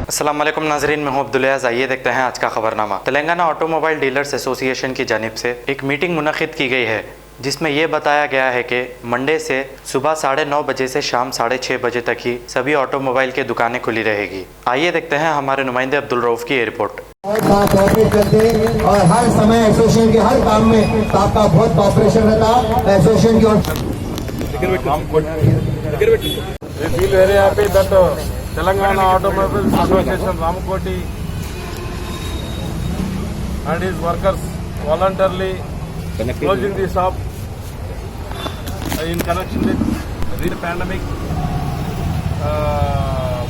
अस्सलाम वालेकुम नाजरीन, मैं हूं अब्दुल-अज़ीज़। आइए देखते हैं आज का खबरनामा। तेलंगाना ऑटोमोबाइल डीलर्स एसोसिएशन की जानिब से एक मीटिंग मुनक़िद की गई है जिसमें यह बताया गया है कि मंडे से सुबह 9:30 बजे से शाम 6:30 बजे तक ही सभी ऑटोमोबाइल की दुकानें खुली रहेगी। आइए देखते हैं हमारे नुमाइंदे अब्दुल रऊफ की रिपोर्ट। और हर समय एसोसिएशन के हर काम में आपका बहुत कॉपरेशन रहता एसोसिएशन की ओर। We feel very happy that Telangana Automobile Association Ramkoti and his workers voluntarily closing the shop in connection with the pandemic.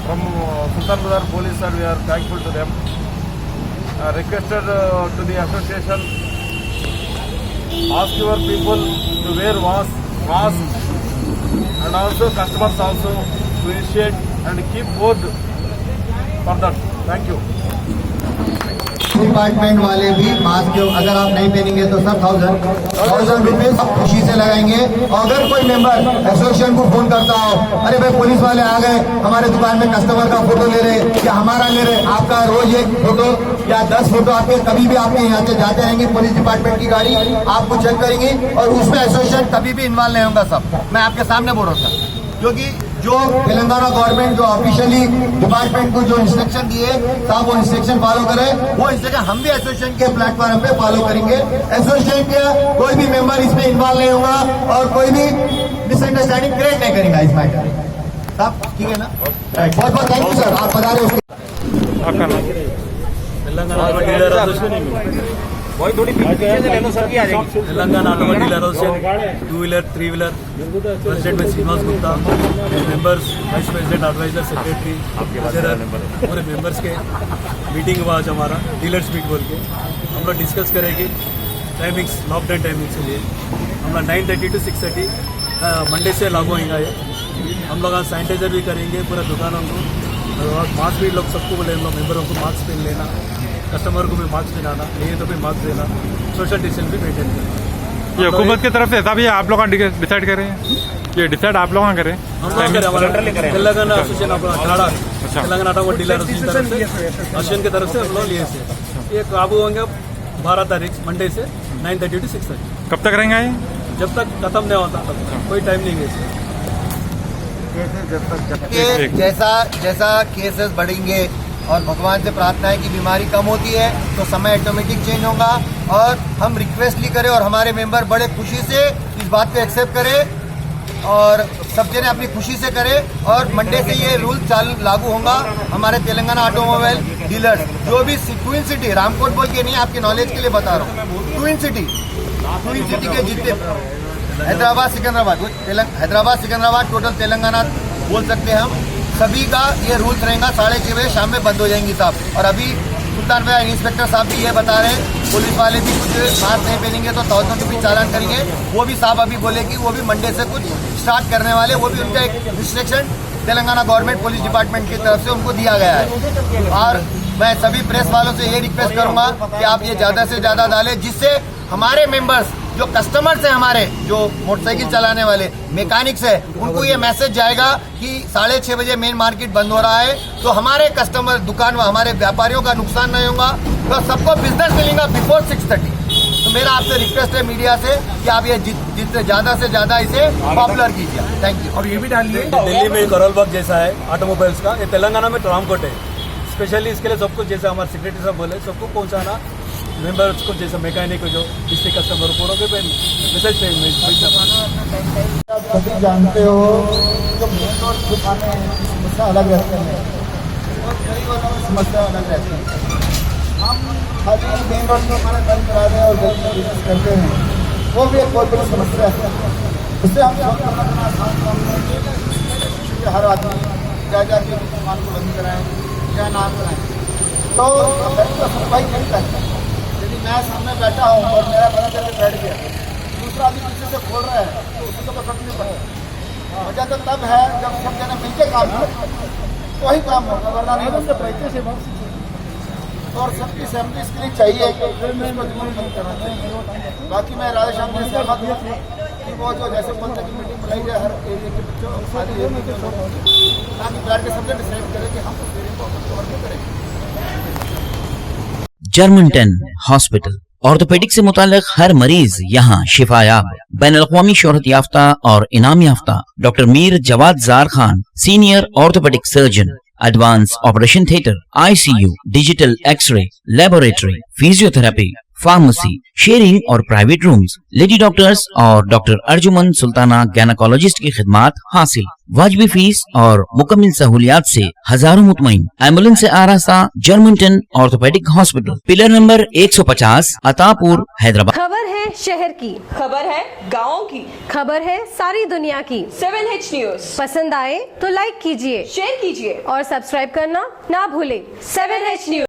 From Sultan Bazar Police side, we are thankful to them. Requested to the association, ask your people to wear mask and also customers also to initiate and keep board for that. Thank you. Department वाले भी mask अगर आप नहीं पहनेंगे तो sir 1000 rupees खुशी से लगाएंगे। अगर कोई मेंबर एसोसिएशन को फोन करता हो, अरे भाई पुलिस वाले आ गए हमारे दुकान में कस्टमर का फोटो ले रहे या हमारा ले रहे, आपका रोज एक फोटो या 10 फोटो आपके कभी भी आपके यहाँ से जाते रहेंगे, पुलिस डिपार्टमेंट की गाड़ी आपको चेक करेंगी और उसमें एसोसिएशन कभी भी इन्वॉल्व नहीं होगा। सब मैं आपके सामने बोल रहा था क्योंकि जो तेलंगाना गवर्नमेंट जो ऑफिशियली डिपार्टमेंट को जो इंस्ट्रक्शन दिए साहब वो इंस्ट्रक्शन फॉलो करें, वो इंस्ट्रक्शन हम भी एसोसिएशन के प्लेटफॉर्म पे फॉलो करेंगे। एसोसिएशन के कोई भी मेंबर इसमें इन्वॉल्व नहीं होगा और कोई भी मिसअंडरस्टैंडिंग क्रिएट नहीं करेगा इस मैटर साहब, ठीक है ना? बहुत बहुत थैंक यू सर, आप बता रहे हो Telangana automobile dealer association 2 wheeler 3 wheeler president में Srinivas Gupta, members, vice president, advisor, secretary, पूरे मेंबर्स के मीटिंग हुआ आज हमारा डीलर्स मीट बोल के। हम लोग डिस्कस करेंगे टाइमिंग्स, लॉकडाउन टाइमिंग्स के लिए हम लोग 9:30 to 6:30 मंडे से लागू होगा ये। हम लोग आज सैनिटाइजर भी करेंगे पूरा दुकानों को और मास्क भी लोग सबको बोले, हम लोग मेंबरों को मास्क पहन लेना, कस्टमर को भी मास्क पहनाना, नहीं तो भी मास्क देना, सोशल डिस्टेंस भी मेंटेन करना। ये हुकूमत की तरफ से था भी आप लोग डिसाइड करें, ये डिसाइड आप लोग करें। Telangana association Telangana automobile dealer association की तरफ से हम लोग लिए थे। ये काबू होंगे 12 तारीख मंडे से 9:30 to 6:30। कब तक रहेंगे ये? जब तक खत्म नहीं होता तब तक, कोई टाइम नहीं है। जैसा केसेस बढ़ेंगे और भगवान से प्रार्थना है कि बीमारी कम होती है तो समय ऑटोमेटिक चेंज होगा और हम रिक्वेस्टली करें और हमारे मेंबर बड़े खुशी से इस बात को एक्सेप्ट करें और सब जने अपनी खुशी से करें और मंडे से ये रूल लागू होगा। हमारे तेलंगाना ऑटोमोबाइल डीलर्स जो भी ट्विन सिटी, रामकोट बोल के नहीं, आपके नॉलेज के लिए बता रहा हूँ, ट्विन सिटी के जितने हैदराबाद सिकंदराबाद टोटल तेलंगाना बोल सकते हैं हम, सभी का ये रूल्स रहेगा। 6:30 बजे शाम में बंद हो जाएंगी साहब। और अभी सुल्तान बाजार इंस्पेक्टर साहब भी ये बता रहे हैं पुलिस वाले भी कुछ मास्क नहीं पहनेंगे तो 1000 रुपये चालान करेंगे। वो भी साहब अभी बोले कि वो भी मंडे से कुछ स्टार्ट करने वाले, वो भी उनका एक instruction Telangana government police department की तरफ से उनको दिया गया है। और मैं सभी प्रेस वालों से ये रिक्वेस्ट करूंगा कि आप ये ज़्यादा से ज़्यादा डालें जिससे हमारे मेंबर्स जो कस्टमर्स हैं, हमारे जो मोटरसाइकिल चलाने वाले मैकेनिक्स है, उनको ये मैसेज जाएगा कि 6:30 बजे मेन मार्केट बंद हो रहा है तो हमारे कस्टमर दुकान में हमारे व्यापारियों का नुकसान नहीं होगा तो सबको बिजनेस मिलेगा बिफोर 6:30। तो मेरा आपसे रिक्वेस्ट है मीडिया से कि आप ये जितने ज़्यादा से ज़्यादा इसे पॉपुलर कीजिए। Thank you. और ये भी डालिए दिल्ली में करोल बाग जैसा है ऑटोमोबाइल्स का, ये तेलंगाना में रामकोट है। स्पेशली इसके लिए सबको, जैसे हमारे सेक्रेटरी साहब बोले, सबको पहुंचाना मेंबर्स को, जैसे मैकेनिक को, जो डिस्ट्रिक्ट कस्टमर पूरों के मैसेज सभी जानते हो जो मेन रोड दुकानें समस्या अलग रहती है, समस्या अलग रहती है। हम खाली मेन रोड में हमारा बंद करा दें और गली में बिजनेस करते हैं, वो भी एक बहुत बड़ी समस्या है। उससे हम हर आदमी क्या जाके दुकान को बंद कराएं क्या ना कराएं तो सफाई नहीं करता। यदि मैं सामने बैठा हूँ और मेरा बना करके बैठ गया, दूसरा आदमी पीछे से खोल रहा है तो उसी को फर्क नहीं पड़ेगा। वजह तो तब है जब सब जने मिलकर काम करें तो ही काम होगा, वरना नहीं होगा। पैसे से और सबकी सहमति इसके लिए चाहिए बाकी मैं राधेश्याम जी से सहमत हूँ कि वो जो जैसे बोलते हैं मीटिंग बुलाई जाए हर एरिया के ताकि ब्लड के सबने डिसाइड करें कि हम जर्मनटन हॉस्पिटल ऑर्थोपेडिक से मुताल्लिक हर मरीज यहाँ शिफायाब। बैनुल-अक़वामी शोहरत याफ्ता और इनाम याफ्ता doctor Mir Jawad Zar Khan, senior orthopaedic surgeon, advance operation theatre, ICU, digital x ray, laboratory, physiotherapy, pharmacy, sharing और प्राइवेट रूम्स, लेडी डॉक्टर्स और डॉक्टर अर्जुमन सुल्ताना गैनाकोलॉजिस्ट की खिदमात हासिल। वाजबी फीस और मुकम्मल सहूलियात से हजारों मुतमईन। एम्बुलेंस से आरास्ता Germanten orthopaedic hospital, pillar number 150, Attapur, Hyderabad. खबर है शहर की, खबर है गाँव की, खबर है सारी दुनिया की। 7H न्यूज पसंद आए तो लाइक कीजिए, शेयर कीजिए और सब्सक्राइब करना ना भूले। 7H news.